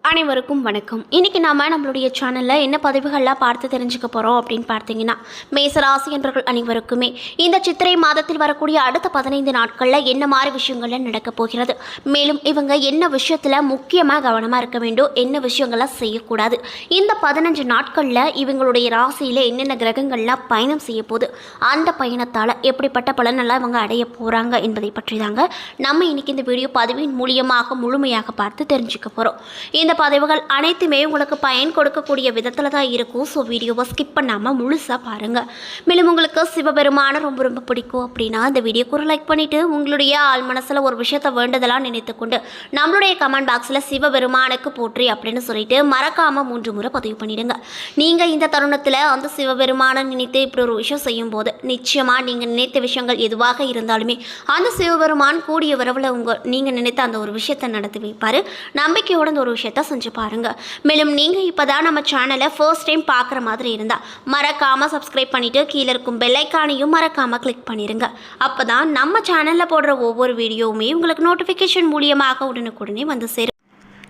அனைவருக்கும் வணக்கம். இன்றைக்கி நம்மளுடைய சேனலில் என்ன பதிவுகள்லாம் பார்த்து தெரிஞ்சுக்க போகிறோம் அப்படின்னு பார்த்தீங்கன்னா, மேசராசி என்பவர்கள் அனைவருக்குமே இந்த சித்திரை மாதத்தில் வரக்கூடிய அடுத்த 15 நாட்களில் என்ன மாதிரி விஷயங்கள்லாம் நடக்கப் போகிறது, மேலும் இவங்க என்ன விஷயத்தில் முக்கியமாக கவனமாக இருக்க வேண்டும், என்ன விஷயங்கள்லாம் செய்யக்கூடாது, இந்த 15 நாட்களில் இவங்களுடைய ராசியில் என்னென்ன கிரகங்கள்லாம் பயணம் செய்ய போகுது, அந்த பயணத்தால் எப்படிப்பட்ட பலனெல்லாம் இவங்க அடைய போகிறாங்க என்பதை பற்றி தாங்க நம்ம இன்றைக்கி இந்த வீடியோ பதிவின் மூலியமாக முழுமையாக பார்த்து தெரிஞ்சுக்க போகிறோம். இந்த பதிவுகள் அனைத்துமே உங்களுக்கு பயன் கொடுக்கக்கூடிய விதத்தில் தான் இருக்கும். ஸோ வீடியோவை ஸ்கிப் பண்ணாமல் முழுசாக பாருங்கள். மேலும் உங்களுக்கு சிவபெருமான ரொம்ப ரொம்ப பிடிக்கும் அப்படின்னா இந்த வீடியோக்கு ஒரு லைக் பண்ணிவிட்டு உங்களுடைய ஆள் மனசில் ஒரு விஷயத்தை வேண்டதெல்லாம் நினைத்துக்கொண்டு நம்மளுடைய கமெண்ட் பாக்ஸில் சிவபெருமானுக்கு போற்றி அப்படின்னு சொல்லிட்டு மறக்காமல் 3 முறை பதிவு பண்ணிவிடுங்க. நீங்கள் இந்த தருணத்தில் அந்த சிவபெருமானை நினைத்து இப்படி ஒரு விஷயம் செய்யும்போது நிச்சயமாக நீங்கள் நினைத்த விஷயங்கள் எதுவாக இருந்தாலுமே அந்த சிவபெருமான் கூடிய விரைவில் நீங்கள் நினைத்த அந்த ஒரு விஷயத்தை நடத்தி வைப்பார். நம்பிக்கையோட அந்த ஒரு விஷயத்தை செஞ்சு பாருங்க. மேலும் நீங்கள் இப்போ தான் நம்ம சேனலை ஃபர்ஸ்ட் டைம் பார்க்குற மாதிரி இருந்தால் மறக்காமல் சப்ஸ்கிரைப் பண்ணிவிட்டு கீழே இருக்கும் பெல் ஐக்கானையும் மறக்காமல் கிளிக் பண்ணிடுங்க. அப்போ தான் நம்ம சேனலில் போடுற ஒவ்வொரு வீடியோவுமே உங்களுக்கு நோட்டிஃபிகேஷன் மூலியமாக உடனுக்குடனே வந்து சேரும்.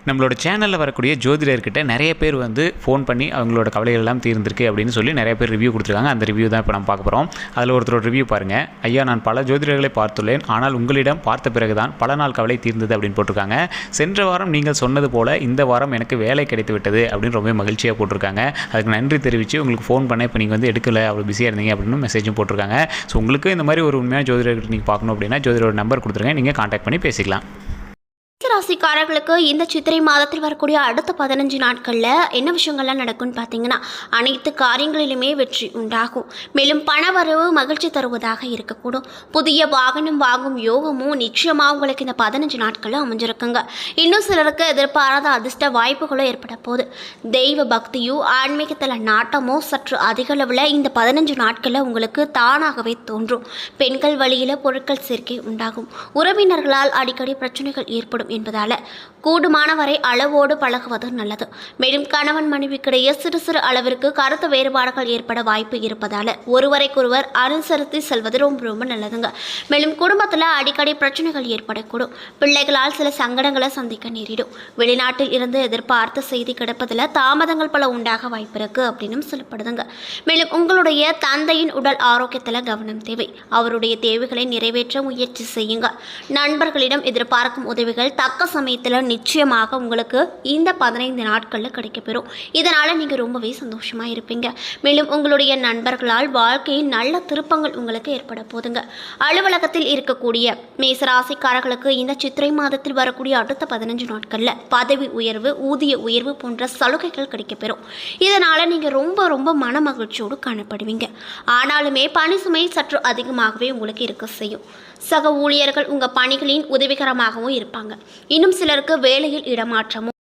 நம்மளோட சேனலில் வரக்கூடிய ஜோதிடர்கிட்ட நிறைய பேர் ஃபோன் பண்ணி அவங்களோட கவலைகள் எல்லாம் தீர்ந்திருக்கு அப்படின்னு சொல்லி நிறைய பேர் ரிவ்யூ கொடுத்துருக்காங்க. அந்த ரிவ்யூ தான் இப்போ நம்ம பார்க்க போகிறோம். அதில் ஒருத்தரோட ரிவ்யூ பாருங்கள். ஐயா, நான் பல ஜோதிடர்களை பார்த்துள்ளேன், ஆனால் உங்களிடம் பார்த்த பிறகுதான் பல நாள் கவலை தீர்ந்தது அப்படின்னு போட்டிருக்காங்க. சென்ற வாரம் நீங்கள் சொன்னது போல் இந்த வாரம் எனக்கு வேலை கிடைத்து விட்டது அப்படின்னு ரொம்ப மகிழ்ச்சியாக போட்டிருக்காங்க. அதுக்கு நன்றி தெரிவித்து உங்களுக்கு ஃபோன் பண்ண இப்போ நீங்கள் எடுக்கலை, அவ்வளோ பிஸியாக இருந்தீங்க அப்படின்னு மெசேஜும் போட்டிருக்காங்க. ஸோ உங்களுக்கு இந்த மாதிரி ஒரு உண்மையான ஜோதிடர்கிட்ட நீங்கள் பார்க்கணும் அப்படின்னா ஜோதிடரோட நம்பர் கொடுத்துருங்க, நீங்கள் கான்டாக்ட் பண்ணி பேசிக்கலாம். ராசிக்காரர்களுக்கு இந்த சித்திரை மாதத்தில் வரக்கூடிய அடுத்த 15 நாட்களில் என்ன விஷயங்கள்லாம் நடக்கும்னு பார்த்தீங்கன்னா, அனைத்து காரியங்களிலுமே வெற்றி உண்டாகும். மேலும் பணவரவு மகிழ்ச்சி தருவதாக இருக்கக்கூடும். புதிய வாகனம் வாங்கும் யோகமும் நிச்சயமாக உங்களுக்கு இந்த 15 நாட்களில் அமைஞ்சிருக்குங்க. இன்னும் சிலருக்கு எதிர்பாராத அதிர்ஷ்ட வாய்ப்புகளும் ஏற்பட போகுது. தெய்வ பக்தியும் ஆன்மீகத்தில் நாட்டமோ சற்று அதிக அளவில் இந்த 15 நாட்களில் உங்களுக்கு தானாகவே தோன்றும். பெண்கள் வழியில் பொருட்கள் சேர்க்கை உண்டாகும். உறவினர்களால் அடிக்கடி பிரச்சனைகள் ஏற்படும் என்பதால கூடுமான வரை அளவோடு பழகுவது நல்லது. மேலும் கணவன் மனைவிக்கிடையே சிறு சிறு அளவிற்கு கருத்து வேறுபாடுகள் ஏற்பட வாய்ப்பு இருப்பதால ஒருவரைக்கொருவர் அனுசரித்து செல்வது ரொம்ப ரொம்ப நல்லதுங்க. மேலும் குடும்பத்தில் அடிக்கடி பிரச்சனைகள் ஏற்படக்கூடும். பிள்ளைகளால் சில சங்கடங்களை சந்திக்க நேரிடும். வெளிநாட்டில் இருந்து எதிர்பார்த்த செய்தி கிடைப்பதில் தாமதங்கள் பல உண்டாக வாய்ப்பு இருக்கு அப்படின்னு சொல்லப்படுதுங்க. மேலும் உங்களுடைய தந்தையின் உடல் ஆரோக்கியத்தில் கவனம் தேவை. அவருடைய தேவைகளை நிறைவேற்ற முயற்சி செய்யுங்க. நண்பர்களிடம் எதிர்பார்க்கும் உதவிகள் தக்க சமயத்தில் நிச்சயமாக உங்களுக்கு இந்த 15 நாட்களில் கிடைக்கப்பெறும். இதனால் நீங்கள் ரொம்பவே சந்தோஷமாக இருப்பீங்க. மேலும் உங்களுடைய நண்பர்களால் வாழ்க்கையில் நல்ல திருப்பங்கள் உங்களுக்கு ஏற்பட போதுங்க. அலுவலகத்தில் இருக்கக்கூடிய மேசராசிக்காரர்களுக்கு இந்த சித்திரை மாதத்தில் வரக்கூடிய அடுத்த 15 நாட்களில் பதவி உயர்வு, ஊதிய உயர்வு போன்ற சலுகைகள் கிடைக்கப்பெறும். இதனால் நீங்கள் ரொம்ப ரொம்ப மன மகிழ்ச்சியோடு காணப்படுவீங்க. ஆனாலுமே பணி சுமை சற்று அதிகமாகவே உங்களுக்கு இருக்க செய்யும். சக ஊழியர்கள் உங்கள் பணிகளின் உதவிகரமாகவும் இருப்பாங்க. இன்னும் சிலருக்கு வேலையில் இடமாற்றமும்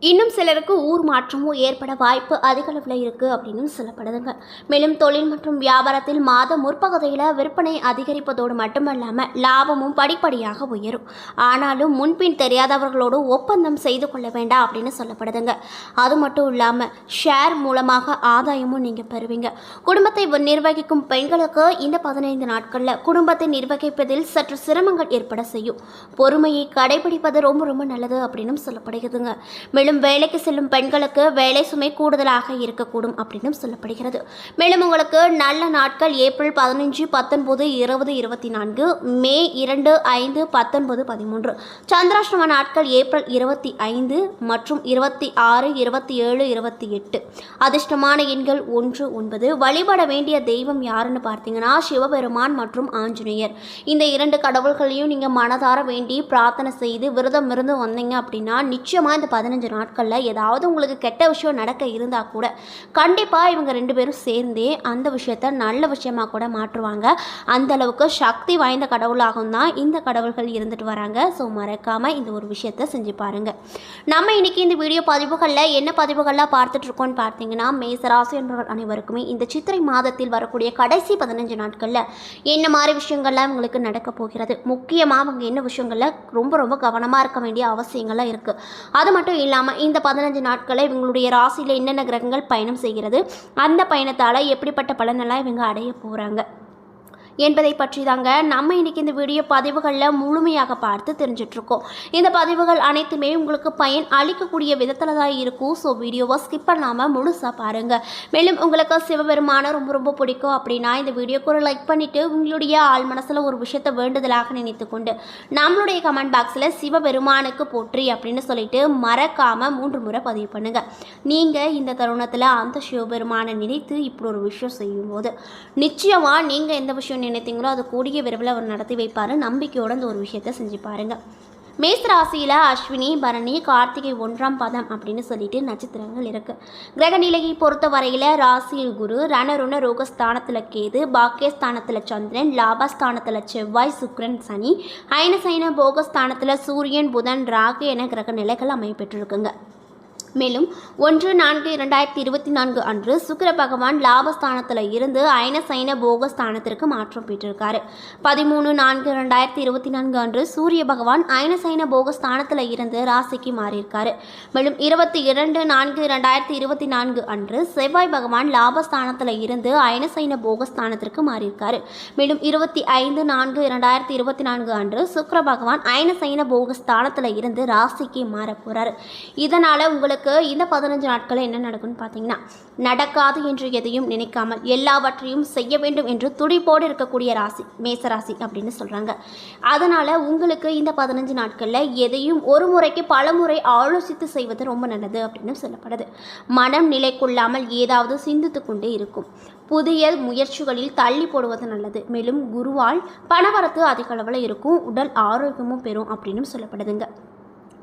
இன்னும் சிலருக்கு ஊர் மாற்றமும் ஏற்பட வாய்ப்பு அதிக அளவில் இருக்குது அப்படின்னு சொல்லப்படுதுங்க. மேலும் தொழில் மற்றும் வியாபாரத்தில் மாத முற்பகுதியில் விற்பனை அதிகரிப்பதோடு மட்டுமல்லாமல் லாபமும் படிப்படியாக உயரும். ஆனாலும் முன்பின் தெரியாதவர்களோடு ஒப்பந்தம் செய்து கொள்ள வேண்டாம் அப்படின்னு சொல்லப்படுதுங்க. அது மட்டும் இல்லாமல் ஷேர் மூலமாக ஆதாயமும் நீங்கள் பெறுவீங்க. குடும்பத்தை நிர்வகிக்கும் பெண்களுக்கு இந்த 15 நாட்களில் குடும்பத்தை நிர்வகிப்பதில் சற்று சிரமங்கள் ஏற்பட செய்யும். பொறுமையை கடைபிடிப்பது ரொம்ப ரொம்ப நல்லது அப்படின்னு சொல்லப்படுகிறதுங்க. மேலும் வேலைக்கு செல்லும் பெண்களுக்கு வேலை சுமை கூடுதலாக இருக்கக்கூடும் அப்படின்னு சொல்லப்படுகிறது. மேலும் உங்களுக்கு நல்ல நாட்கள் ஏப்ரல் 15, 19, 20, 24, மே 2, 5, 19, 13. சந்திராஷ்டம நாட்கள் ஏப்ரல் 25 மற்றும் 26, 27, 28. அதிர்ஷ்டமான எண்கள் 1, 9. வழிபட வேண்டிய தெய்வம் யாருன்னு பார்த்தீங்கன்னா சிவபெருமான் மற்றும் ஆஞ்சநேயர். இந்த 2 கடவுள்களையும் நீங்கள் மனதார வேண்டி பிரார்த்தனை செய்து விரதம் இருந்து வந்தீங்க அப்படின்னா நிச்சயமாக இந்த 15 நாட்களில் ஏதாவது உங்களுக்கு கெட்ட விஷயம் நடக்க இருந்தால் கூட கண்டிப்பாக இவங்க 2 பேரும் சேர்ந்தே அந்த விஷயத்தை நல்ல விஷயமாக கூட மாற்றுவாங்க. அந்த அளவுக்கு சக்தி வாய்ந்த கடவுளாகவும் தான் இந்த கடவுள்கள் இருந்துட்டு வராங்க. ஸோ மறக்காமல் இந்த ஒரு விஷயத்தை செஞ்சு பாருங்கள். நம்ம இன்னைக்கு இந்த வீடியோ பதிவுகளில் என்ன பதிவுகள்லாம் பார்த்துட்டு இருக்கோம்னு பார்த்தீங்கன்னா, மேசராசி என்பவர்கள் அனைவருக்குமே இந்த சித்திரை மாதத்தில் வரக்கூடிய கடைசி 15 நாட்களில் என்ன மாதிரி விஷயங்கள்லாம் உங்களுக்கு நடக்க போகிறது, முக்கியமாக அவங்க என்ன விஷயங்களில் ரொம்ப ரொம்ப கவனமாக இருக்க வேண்டிய அவசியங்கள்லாம் இருக்குது. அது மட்டும் இல்லாமல் இந்த 15 நாட்களை இவங்களுடைய ராசியில் என்னென்ன கிரகங்கள் பயணம் செய்கிறது, அந்த பயணத்தால் எப்படிப்பட்ட பலனெல்லாம் இவங்க அடைய போகிறாங்க, என்பதை பற்றி தாங்க நம்ம இன்றைக்கி இந்த வீடியோ பதிவுகளில் முழுமையாக பார்த்து தெரிஞ்சிட்ருக்கோம். இந்த பதிவுகள் அனைத்துமே உங்களுக்கு பயன் அளிக்கக்கூடிய விதத்தில் தான் இருக்கும். ஸோ வீடியோவை ஸ்கிப் பண்ணாமல் முழுசாக பாருங்கள். மேலும் உங்களுக்கு சிவபெருமானை ரொம்ப ரொம்ப பிடிக்கும் அப்படின்னா இந்த வீடியோக்கு ஒரு லைக் பண்ணிவிட்டு உங்களுடைய ஆள் மனசில் ஒரு விஷயத்தை வேண்டுதலாக நினைத்து கொண்டு நம்மளுடைய கமெண்ட் பாக்ஸில் சிவபெருமானுக்கு போற்றி அப்படின்னு சொல்லிட்டு மறக்காமல் 3 முறை பதிவு பண்ணுங்கள். நீங்கள் இந்த தருணத்தில் அந்த சிவபெருமானை நினைத்து இப்படி ஒரு விஷயம் செய்யும்போது நிச்சயமாக நீங்கள் எந்த விஷயம் நினைத்தீங்களோ அது கூடிய விரைவில் அவர் நடத்தி வைப்பார். நம்பிக்கையோடு அந்த ஒரு விஷயத்தை செஞ்சு பாருங்கள். மேஷ ராசியில் அஸ்வினி, பரணி, கார்த்திகை 1ஆம் பாதம் அப்படின்னு சொல்லிட்டு நட்சத்திரங்கள் இருக்குது. கிரக நிலையை பொறுத்த வரையில் ராசியில் குரு, ரணருண ரோகஸ்தானத்தில் கேது, பாக்கியஸ்தானத்தில் சந்திரன், லாபஸ்தானத்தில் செவ்வாய், சுக்கிரன், சனி, ஐனசைன போகஸ்தானத்தில் சூரியன், புதன், ராகு என கிரக நிலைகள் அமைப்பெற்றிருக்குங்க. மேலும் 1/4/2024 அன்று சுக்கிர பகவான் லாபஸ்தானத்தில் இருந்து ஐனசைன போகஸ்தானத்திற்கு மாற்றம் பெற்றிருக்காரு. 13/4/2024 அன்று சூரிய பகவான் ஐனசைன போகஸ்தானத்தில் இருந்து ராசிக்கு மாறியிருக்காரு. மேலும் 22/4/2024 அன்று செவ்வாய் பகவான் லாபஸ்தானத்தில் இருந்து ஐனசைன போகஸ்தானத்திற்கு மாறியிருக்காரு. மேலும் 25/4/2024 அன்று சுக்கிர பகவான் ஐனசைன போகஸ்தானத்தில் இருந்து ராசிக்கு மாற போகிறார். இதனால் உங்களுக்கு இந்த 15 நாட்களில் என்ன நடக்கும்னு பார்த்தீங்கன்னா, நடக்காது என்று எதையும் நினைக்காமல் எல்லாவற்றையும் செய்ய வேண்டும் என்று துடிப்போடு இருக்கக்கூடிய ராசி மேசராசி அப்படின்னு சொல்கிறாங்க. அதனால் உங்களுக்கு இந்த 15 நாட்களில் எதையும் ஒரு முறைக்கு பல முறை ஆலோசித்து செய்வது ரொம்ப நல்லது அப்படின்னு சொல்லப்படுது. மனம் நிலை கொள்ளாமல் ஏதாவது சிந்தித்து கொண்டே இருக்கும். புதிய முயற்சிகளில் தள்ளி போடுவது நல்லது. மேலும் குருவால் பணவரத்து அதிக அளவில் இருக்கும். உடல் ஆரோக்கியமும் பெறும் அப்படின்னு சொல்லப்படுதுங்க.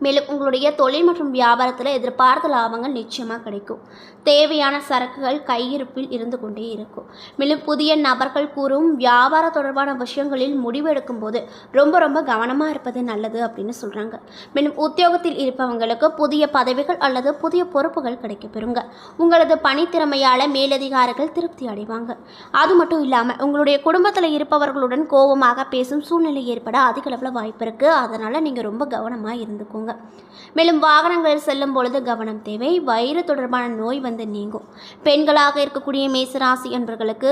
மேலும் உங்களுடைய தொழில் மற்றும் வியாபாரத்தில் எதிர்பார்த்த லாபங்கள் நிச்சயமாக கிடைக்கும். தேவையான சரக்குகள் கையிருப்பில் இருந்து கொண்டே இருக்கும். மேலும் புதிய நபர்கள் கூறும் வியாபார தொடர்பான விஷயங்களில் முடிவெடுக்கும் போது ரொம்ப ரொம்ப கவனமாக இருப்பது நல்லது அப்படின்னு சொல்கிறாங்க. மேலும் உத்தியோகத்தில் இருப்பவங்களுக்கு புதிய பதவிகள் அல்லது புதிய பொறுப்புகள் கிடைக்கப்பெறுங்க. உங்களது பணித்திறமையால் மேலதிகாரிகள் திருப்தி அடைவாங்க. அது மட்டும் இல்லாமல் உங்களுடைய குடும்பத்தில் இருப்பவர்களுடன் கோபமாக பேசும் சூழ்நிலை ஏற்பட அதிக அளவில் வாய்ப்பு இருக்குது. அதனால் நீங்கள் ரொம்ப கவனமாக இருந்துக்கோங்க. மேலும் வாகனங்களில் செல்லும் பொழுது கவனம் தேவை. வயிறு தொடர்பான நோய் வந்து நீங்கும். பெண்களாக இருக்கக்கூடிய மேசராசி என்பவர்களுக்கு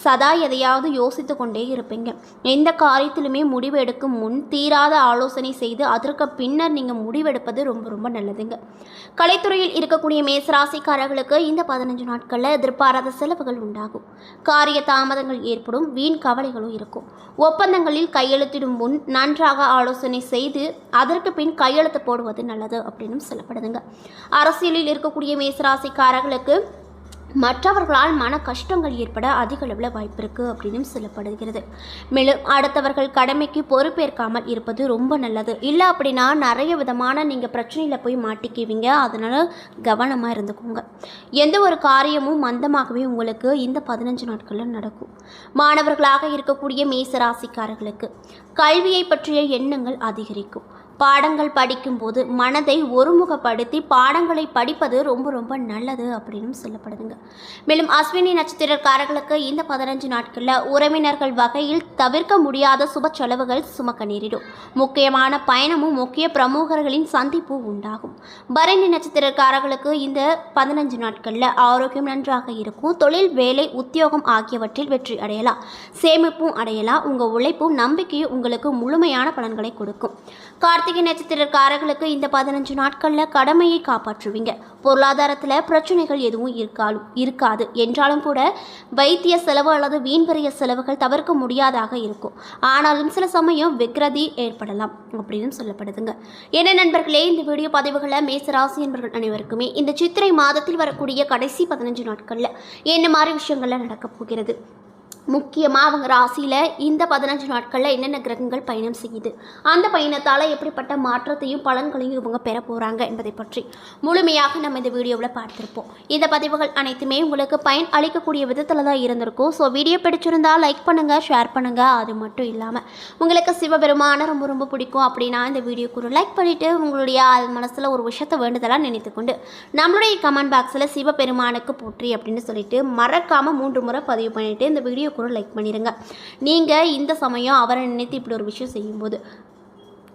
சதா எதையாவது யோசித்து கொண்டே இருப்பீங்க. எந்த காரியத்திலுமே முடிவு எடுக்கும் முன் தீராத ஆலோசனை செய்து அதற்கு பின்னர் நீங்கள் முடிவெடுப்பது ரொம்ப ரொம்ப நல்லதுங்க. கலைத்துறையில் இருக்கக்கூடிய மேசராசிக்காரர்களுக்கு இந்த 15 நாட்களில் எதிர்பாராத செலவுகள் உண்டாகும். காரிய தாமதங்கள் ஏற்படும். வீண் கவலைகளும் இருக்கும். ஒப்பந்தங்களில் கையெழுத்திடும் முன் நன்றாக ஆலோசனை செய்து அதற்கு பின் கையெழுத்து போடுவது நல்லது அப்படின்னு சொல்லப்படுதுங்க. அரசியலில் இருக்கக்கூடிய மேசராசிக்காரர்களுக்கு மற்றவர்களால் மன கஷ்டங்கள் ஏற்பட அதிக அளவில் வாய்ப்பு இருக்குது அப்படின்னு சொல்லப்படுகிறது. மேலும் அடுத்தவர்கள் கடமைக்கு பொறுப்பேற்காமல் இருப்பது ரொம்ப நல்லது. இல்லை அப்படின்னா நிறைய விதமான நீங்கள் பிரச்சனையில் போய் மாட்டிக்குவீங்க. அதனால் கவனமாக இருந்துக்கோங்க. எந்த ஒரு காரியமும் மந்தமாகவே உங்களுக்கு இந்த 15 நாட்களில் நடக்கும். மாணவர்களாக இருக்கக்கூடிய மேசராசிக்காரர்களுக்கு கல்வியை பற்றிய எண்ணங்கள் அதிகரிக்கும். பாடங்கள் படிக்கும்போது மனதை ஒருமுகப்படுத்தி பாடங்களை படிப்பது ரொம்ப ரொம்ப நல்லது அப்படின்னு சொல்லப்படுதுங்க. மேலும் அஸ்வினி நட்சத்திரக்காரர்களுக்கு இந்த 15 நாட்களில் உறவினர்கள் வகையில் தவிர்க்க முடியாத சுப செலவுகள் சுமக்க நேரிடும். முக்கியமான பயணமும் முக்கிய பிரமுகர்களின் சந்திப்பு உண்டாகும். பரணி நட்சத்திரக்காரர்களுக்கு இந்த 15 நாட்களில் ஆரோக்கியம் நன்றாக இருக்கும். தொழில், வேலை, உத்தியோகம் ஆகியவற்றில் வெற்றி அடையலாம். சேமிப்பும் அடையலாம். உங்கள் உழைப்பும் நம்பிக்கையும் உங்களுக்கு முழுமையான பலன்களை கொடுக்கும். கார்த்திகை நட்சத்திரக்காரர்களுக்கு இந்த 15 நாட்களில் கடமையை காப்பாற்றுவீங்க. பொருளாதாரத்தில் பிரச்சனைகள் எதுவும் இருக்காது என்றாலும் கூட வைத்திய செலவு அல்லது வீண்வரிய செலவுகள் தவிர்க்க முடியாதாக இருக்கும். ஆனாலும் சில சமயம் விக்ரதி ஏற்படலாம் அப்படின்னு சொல்லப்படுதுங்க. என்ன நண்பர்களே, இந்த வீடியோ பதிவுகளை மேசராசி என்பவர்கள் அனைவருக்குமே இந்த சித்திரை மாதத்தில் வரக்கூடிய கடைசி 15 நாட்களில் என்ன மாதிரி விஷயங்கள்லாம் நடக்கப் போகிறது, முக்கியமாக அவங்க ராசியில் இந்த 15 நாட்களில் என்னென்ன கிரகங்கள் பயணம் செய்யுது, அந்த பயணத்தால் எப்படிப்பட்ட மாற்றத்தையும் பலன்களையும் இவங்க பெற போகிறாங்க என்பதை பற்றி முழுமையாக நம்ம இந்த வீடியோவில் பார்த்துருப்போம். இந்த பதிவுகள் அனைத்துமே உங்களுக்கு பயன் அளிக்கக்கூடிய விதத்தில் தான் இருந்திருக்கும். ஸோ வீடியோ பிடிச்சிருந்தால் லைக் பண்ணுங்கள், ஷேர் பண்ணுங்கள். அது மட்டும் இல்லாமல் உங்களுக்கு சிவபெருமான ரொம்ப ரொம்ப பிடிக்கும் அப்படின்னா இந்த வீடியோக்கு ஒரு லைக் பண்ணிவிட்டு உங்களுடைய மனசில் ஒரு விஷயத்தை வேண்டுதலாக நினைத்துக்கொண்டு நம்மளுடைய கமெண்ட் பாக்ஸில் சிவபெருமானுக்கு போற்றி அப்படின்னு சொல்லிட்டு மறக்காமல் 3 முறை பதிவு பண்ணிவிட்டு இந்த வீடியோ கூட லைக் பண்ணிடுங்க. நீங்கள் இந்த சமயம் அவரை நினைத்து இப்படி ஒரு விஷயம் செய்யும்போது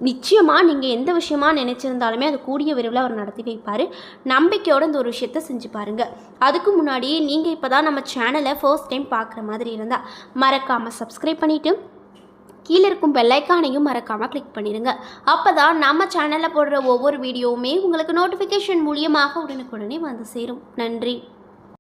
நிச்சயமாக நீங்கள் எந்த விஷயமா நினச்சிருந்தாலுமே அது கூடிய விரைவில் அவர் நடத்தி வைப்பார். நம்பிக்கையோடு இந்த ஒரு விஷயத்தை செஞ்சு பாருங்கள். அதுக்கு முன்னாடி நீங்கள் இப்போ தான் நம்ம சேனலை ஃபர்ஸ்ட் டைம் பார்க்குற மாதிரி இருந்தால் மறக்காமல் சப்ஸ்கிரைப் பண்ணிவிட்டு கீழே இருக்கும் பெல்லைக்கானையும் மறக்காமல் கிளிக் பண்ணிடுங்க. அப்போ தான் நம்ம சேனலில் போடுற ஒவ்வொரு வீடியோவுமே உங்களுக்கு நோட்டிஃபிகேஷன் மூலியமாக உடனுக்குடனே வந்து சேரும். நன்றி.